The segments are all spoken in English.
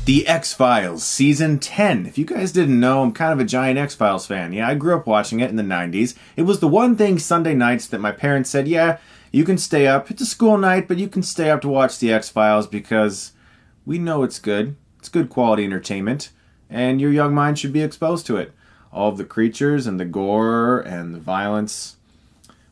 The X-Files, Season 10. If you guys didn't know, I'm kind of a giant X-Files fan. Yeah, I grew up watching it in the 90s. It was the one thing Sunday nights that my parents said, yeah, you can stay up. It's a school night, but you can stay up to watch The X-Files because we know it's good. It's good quality entertainment, and your young mind should be exposed to it. All of the creatures and the gore and the violence.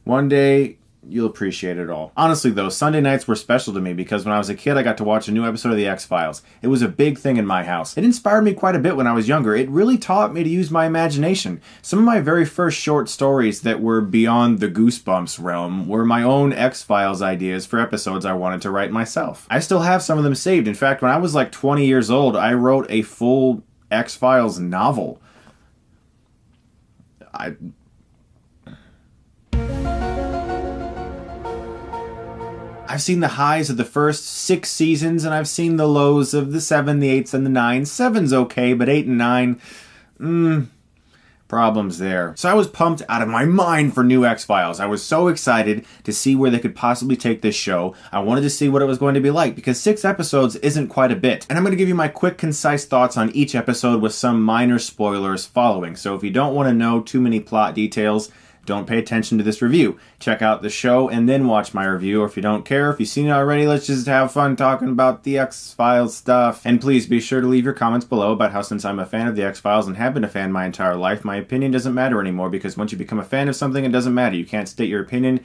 One day, you'll appreciate it all. Honestly though, Sunday nights were special to me because when I was a kid I got to watch a new episode of The X-Files. It was a big thing in my house. It inspired me quite a bit when I was younger. It really taught me to use my imagination. Some of my very first short stories that were beyond the Goosebumps realm were my own X-Files ideas for episodes I wanted to write myself. I still have some of them saved. In fact, when I was like 20 years old, I wrote a full X-Files novel. I've seen the highs of the first 6 seasons, and I've seen the lows of the 7, the 8s, and the 9s. 7's okay, but 8 and 9, problems there. So I was pumped out of my mind for new X-Files. I was so excited to see where they could possibly take this show. I wanted to see what it was going to be like, because 6 episodes isn't quite a bit. And I'm going to give you my quick, concise thoughts on each episode with some minor spoilers following. So if you don't want to know too many plot details, don't pay attention to this review. Check out the show and then watch my review. Or if you don't care, if you've seen it already, let's just have fun talking about the X-Files stuff. And please be sure to leave your comments below about how, since I'm a fan of the X-Files and have been a fan my entire life, my opinion doesn't matter anymore, because once you become a fan of something, it doesn't matter. You can't state your opinion.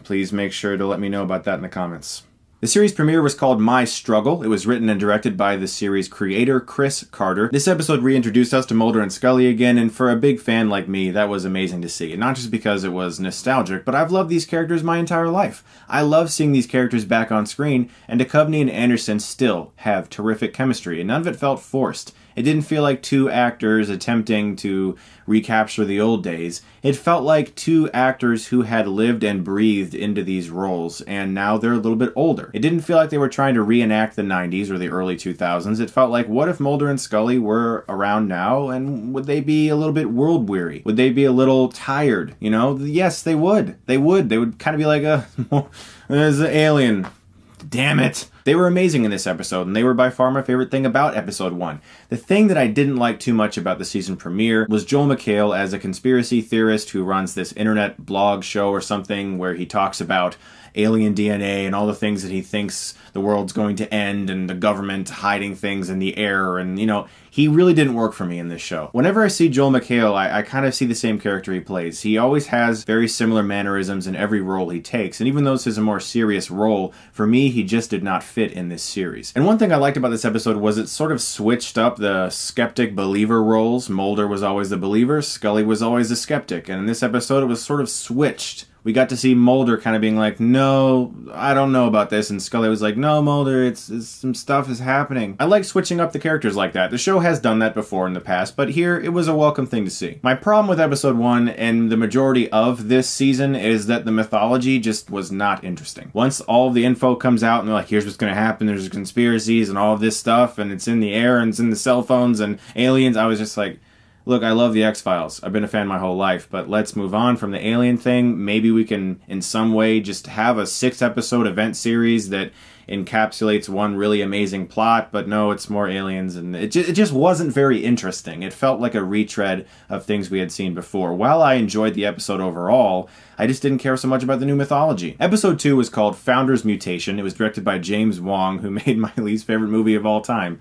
Please make sure to let me know about that in the comments. The series premiere was called My Struggle. It was written and directed by the series creator, Chris Carter. This episode reintroduced us to Mulder and Scully again, and for a big fan like me, that was amazing to see. And not just because it was nostalgic, but I've loved these characters my entire life. I love seeing these characters back on screen, and Duchovny and Anderson still have terrific chemistry, and none of it felt forced. It didn't feel like 2 actors attempting to recapture the old days. It felt like 2 actors who had lived and breathed into these roles, and now they're a little bit older. It didn't feel like they were trying to reenact the 90s or the early 2000s. It felt like, what if Mulder and Scully were around now, and would they be a little bit world-weary? Would they be a little tired? You know? Yes, they would. They would. They would kind of be like, there's an alien. Damn it. They were amazing in this episode, and they were by far my favorite thing about episode 1. The thing that I didn't like too much about the season premiere was Joel McHale as a conspiracy theorist who runs this internet blog show or something where he talks about alien DNA and all the things that he thinks the world's going to end, and the government hiding things in the air, and, you know, he really didn't work for me in this show. Whenever I see Joel McHale, I kind of see the same character he plays. He always has very similar mannerisms in every role he takes, and even though this is a more serious role, for me, he just did not fit in this series. And one thing I liked about this episode was it sort of switched up the skeptic-believer roles. Mulder was always the believer, Scully was always the skeptic, and in this episode it was sort of switched. We got to see Mulder kind of being like, no, I don't know about this. And Scully was like, no, Mulder, it's some stuff is happening. I like switching up the characters like that. The show has done that before in the past, but here it was a welcome thing to see. My problem with episode 1 and the majority of this season is that the mythology just was not interesting. Once all of the info comes out and they're like, here's what's going to happen, there's conspiracies and all of this stuff, and it's in the air and it's in the cell phones and aliens, I was just like, look, I love the X-Files. I've been a fan my whole life, but let's move on from the alien thing. Maybe we can, in some way, just have a 6-episode event series that encapsulates one really amazing plot, but no, it's more aliens, and it just wasn't very interesting. It felt like a retread of things we had seen before. While I enjoyed the episode overall, I just didn't care so much about the new mythology. Episode 2 was called Founder's Mutation. It was directed by James Wong, who made my least favorite movie of all time.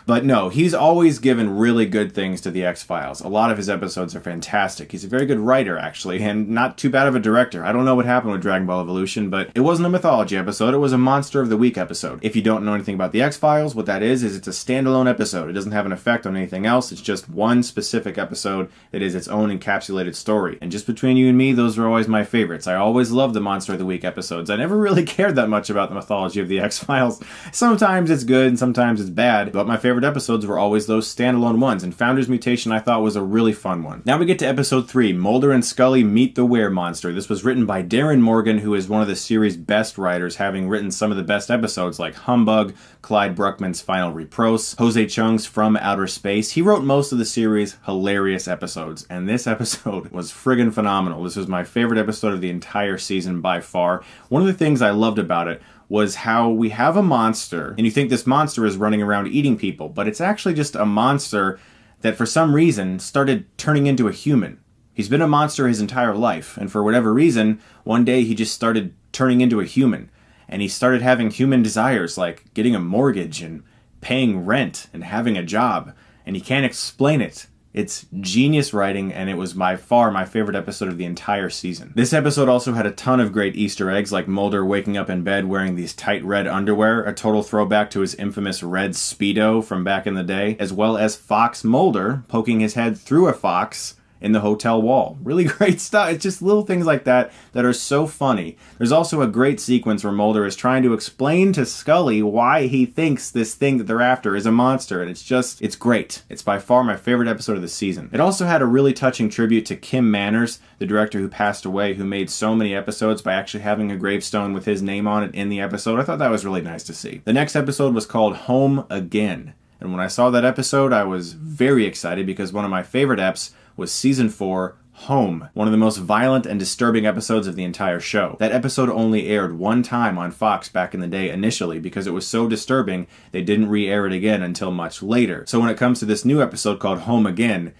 But no, he's always given really good things to the X-Files. A lot of his episodes are fantastic. He's a very good writer, actually, and not too bad of a director. I don't know what happened with Dragon Ball Evolution, but it wasn't a mythology episode, it was a Monster of the Week episode. If you don't know anything about the X-Files, what that is it's a standalone episode. It doesn't have an effect on anything else, it's just one specific episode that is its own encapsulated story. And just between you and me, those are always my favorites. I always loved the Monster of the Week episodes. I never really cared that much about the mythology of the X-Files. Sometimes it's good and sometimes it's bad, but my favorite episodes were always those standalone ones, and Founder's Mutation I thought was a really fun one. Now we get to episode 3, Mulder and Scully Meet the Were-Monster. This was written by Darren Morgan, who is one of the series' best writers, having written some of the best episodes like Humbug, Clyde Bruckman's Final Repros, Jose Chung's From Outer Space. He wrote most of the series' hilarious episodes, and this episode was friggin' phenomenal. This was my favorite episode of the entire season by far. One of the things I loved about it was how we have a monster, and you think this monster is running around eating people, but it's actually just a monster that for some reason started turning into a human. He's been a monster his entire life, and for whatever reason, one day he just started turning into a human. And he started having human desires like getting a mortgage and paying rent and having a job. And he can't explain it. It's genius writing, and it was by far my favorite episode of the entire season. This episode also had a ton of great Easter eggs, like Mulder waking up in bed wearing these tight red underwear, a total throwback to his infamous red Speedo from back in the day, as well as Fox Mulder poking his head through a fox in the hotel wall. Really great stuff. It's just little things like that that are so funny. There's also a great sequence where Mulder is trying to explain to Scully why he thinks this thing that they're after is a monster, and it's great. It's by far my favorite episode of the season. It also had a really touching tribute to Kim Manners, the director who passed away, who made so many episodes by actually having a gravestone with his name on it in the episode. I thought that was really nice to see. The next episode was called Home Again. And when I saw that episode, I was very excited because one of my favorite eps was Season 4, Home, one of the most violent and disturbing episodes of the entire show. That episode only aired one time on Fox back in the day initially because it was so disturbing they didn't re-air it again until much later. So when it comes to this new episode called Home Again,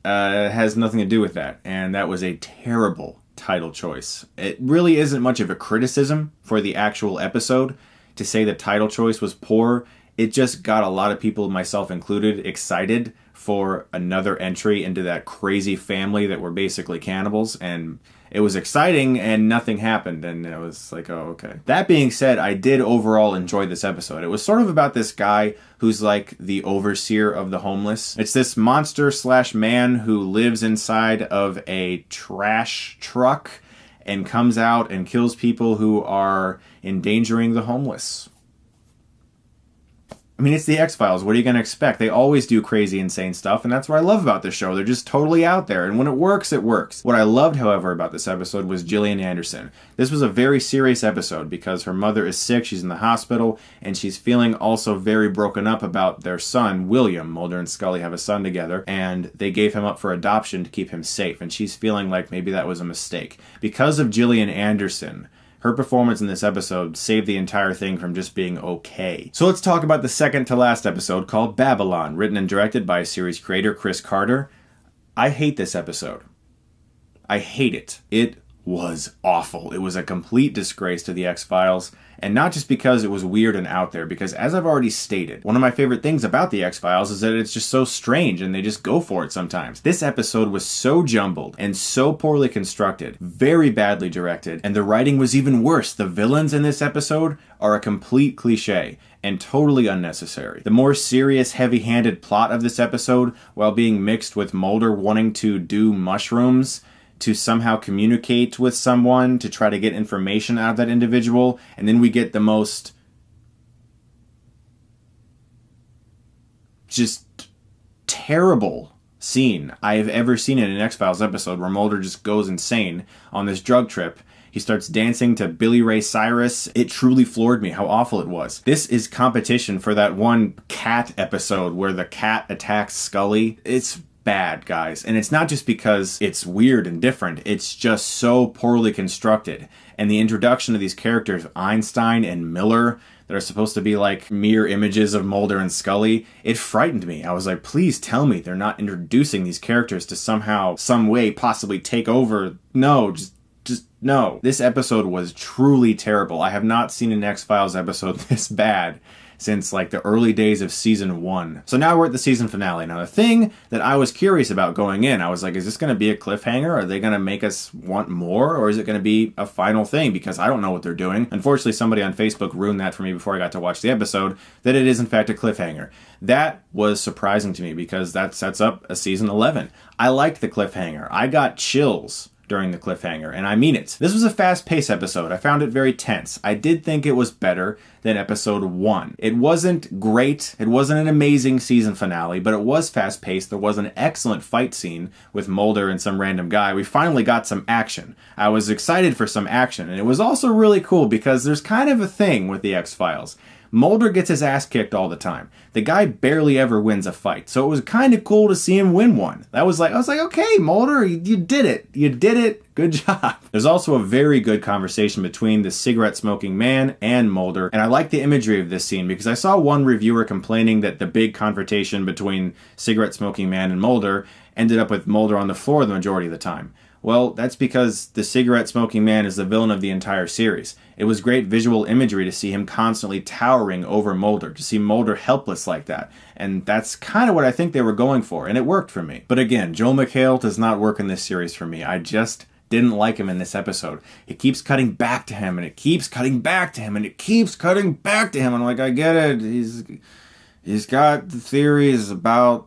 it has nothing to do with that, and that was a terrible title choice. It really isn't much of a criticism for the actual episode to say the title choice was poor. It just got a lot of people, myself included, excited for another entry into that crazy family that were basically cannibals, and it was exciting and nothing happened, and it was like, oh, okay. That being said, I did overall enjoy this episode. It was sort of about this guy who's like the overseer of the homeless. It's this monster / man who lives inside of a trash truck and comes out and kills people who are endangering the homeless. I mean, it's the X-Files. What are you going to expect? They always do crazy, insane stuff, and that's what I love about this show. They're just totally out there, and when it works, it works. What I loved, however, about this episode was Gillian Anderson. This was a very serious episode because her mother is sick, she's in the hospital, and she's feeling also very broken up about their son, William. Mulder and Scully have a son together, and they gave him up for adoption to keep him safe, and she's feeling like maybe that was a mistake. Because of Gillian Anderson, her performance in this episode saved the entire thing from just being okay. So let's talk about the second to last episode called Babylon, written and directed by series creator Chris Carter. I hate this episode. I hate it. It was awful. It was a complete disgrace to the X-Files, and not just because it was weird and out there, because as I've already stated, one of my favorite things about the X-Files is that it's just so strange and they just go for it sometimes. This episode was so jumbled and so poorly constructed, very badly directed, and the writing was even worse. The villains in this episode are a complete cliche and totally unnecessary. The more serious, heavy-handed plot of this episode, while being mixed with Mulder wanting to do mushrooms to somehow communicate with someone, to try to get information out of that individual, and then we get the most just terrible scene I've ever seen in an X-Files episode, where Mulder just goes insane on this drug trip. He starts dancing to Billy Ray Cyrus. It truly floored me how awful it was. This is competition for that one cat episode where the cat attacks Scully. It's bad, guys. And it's not just because it's weird and different. It's just so poorly constructed. And the introduction of these characters, Einstein and Miller, that are supposed to be like mere images of Mulder and Scully, it frightened me. I was like, please tell me they're not introducing these characters to somehow, some way, possibly take over. No, just no. This episode was truly terrible. I have not seen an X-Files episode this bad since like the early days of season 1. So now we're at the season finale. Now the thing that I was curious about going in, I was like, is this going to be a cliffhanger? Are they going to make us want more? Or is it going to be a final thing? Because I don't know what they're doing. Unfortunately, somebody on Facebook ruined that for me before I got to watch the episode, that it is in fact a cliffhanger. That was surprising to me because that sets up a season 11. I liked the cliffhanger. I got chills during the cliffhanger, and I mean it. This was a fast-paced episode. I found it very tense. I did think it was better than episode 1. It wasn't great. It wasn't an amazing season finale, but it was fast-paced. There was an excellent fight scene with Mulder and some random guy. We finally got some action. I was excited for some action, and it was also really cool because there's kind of a thing with the X-Files. Mulder gets his ass kicked all the time. The guy barely ever wins a fight, so it was kind of cool to see him win one. I was like, okay, Mulder, you did it. You did it. Good job. There's also a very good conversation between the cigarette-smoking man and Mulder, and I like the imagery of this scene because I saw one reviewer complaining that the big confrontation between cigarette-smoking man and Mulder ended up with Mulder on the floor the majority of the time. Well, that's because the cigarette-smoking man is the villain of the entire series. It was great visual imagery to see him constantly towering over Mulder, to see Mulder helpless like that. And that's kind of what I think they were going for, and it worked for me. But again, Joel McHale does not work in this series for me. I just didn't like him in this episode. It keeps cutting back to him, and it keeps cutting back to him, and it keeps cutting back to him. I'm like, I get it. He's got the theories about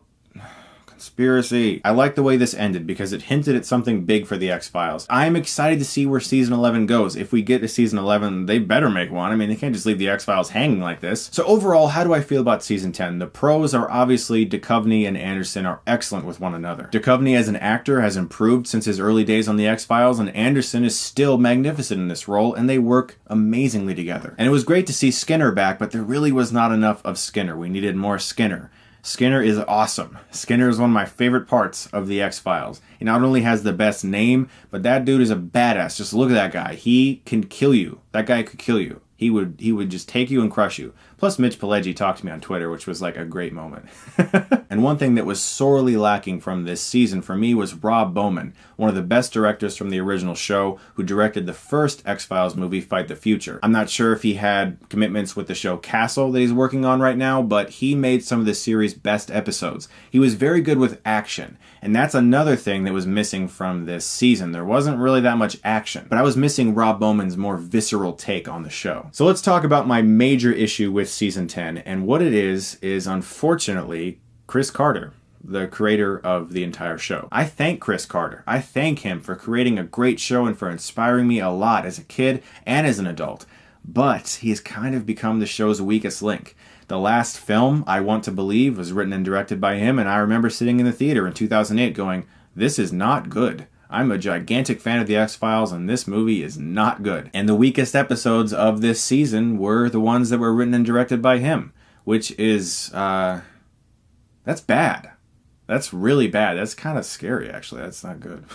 conspiracy. I like the way this ended because it hinted at something big for the X-Files. I'm excited to see where season 11 goes. If we get to season 11, they better make one. I mean, they can't just leave the X-Files hanging like this. So overall, how do I feel about season 10? The pros are obviously Duchovny and Anderson are excellent with one another. Duchovny as an actor has improved since his early days on the X-Files, and Anderson is still magnificent in this role, and they work amazingly together. And it was great to see Skinner back, but there really was not enough of Skinner. We needed more Skinner. Skinner is awesome. Skinner is one of my favorite parts of the X-Files. He not only has the best name, but that dude is a badass. Just look at that guy. He can kill you. That guy could kill you. He would just take you and crush you. Plus, Mitch Pileggi talked to me on Twitter, which was like a great moment. And one thing that was sorely lacking from this season for me was Rob Bowman, one of the best directors from the original show, who directed the first X-Files movie, Fight the Future. I'm not sure if he had commitments with the show Castle that he's working on right now, but he made some of the series' best episodes. He was very good with action, and that's another thing that was missing from this season. There wasn't really that much action, but I was missing Rob Bowman's more visceral take on the show. So let's talk about my major issue with season 10, and what it is unfortunately Chris Carter, the creator of the entire show. I thank Chris Carter. I thank him for creating a great show and for inspiring me a lot as a kid and as an adult, but he has kind of become the show's weakest link. The last film, I Want to Believe, was written and directed by him, and I remember sitting in the theater in 2008 going, this is not good. I'm a gigantic fan of the X-Files, and this movie is not good. And the weakest episodes of this season were the ones that were written and directed by him, which is, that's bad. That's really bad. That's kind of scary, actually. That's not good.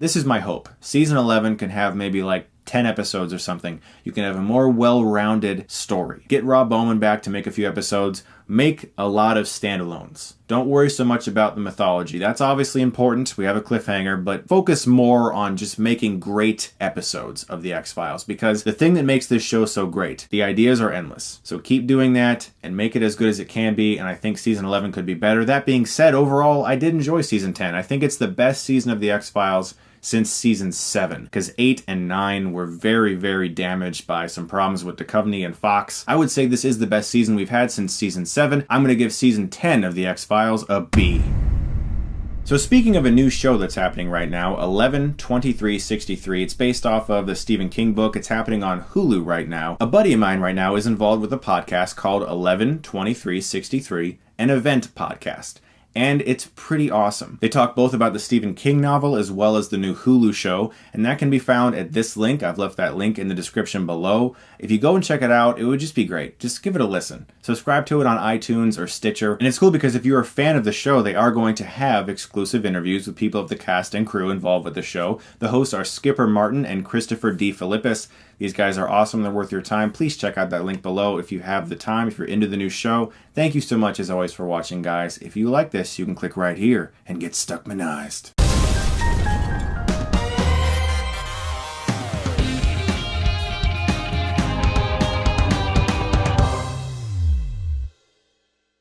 This is my hope. Season 11 can have maybe like 10 episodes or something. You can have a more well-rounded story. Get Rob Bowman back to make a few episodes. Make a lot of standalones. Don't worry so much about the mythology. That's obviously important. We have a cliffhanger, but focus more on just making great episodes of the X-Files, because the thing that makes this show so great, the ideas are endless. So keep doing that and make it as good as it can be, and I think season 11 could be better. That being said, overall, I did enjoy season 10. I think it's the best season of the X-Files since season 7, because 8 and 9 were very, very damaged by some problems with Duchovny and Fox. I would say this is the best season we've had since season 7. I'm going to give season 10 of the X-Files a B. So speaking of a new show that's happening right now, 11/23/63, it's based off of the Stephen King book. It's happening on Hulu right now. A buddy of mine right now is involved with a podcast called 11/23/63, an event podcast. And it's pretty awesome. They talk both about the Stephen King novel as well as the new Hulu show, and that can be found at this link. I've left that link in the description below. If you go and check it out, it would just be great. Just give it a listen. Subscribe to it on iTunes or Stitcher. And it's cool because if you're a fan of the show, they are going to have exclusive interviews with people of the cast and crew involved with the show. The hosts are Skipper Martin and Christopher D. Philippus. These guys are awesome. They're worth your time. Please check out that link below if you have the time, if you're into the new show. Thank you so much, as always, for watching, guys. If you like this, you can click right here and get Stuckmanized.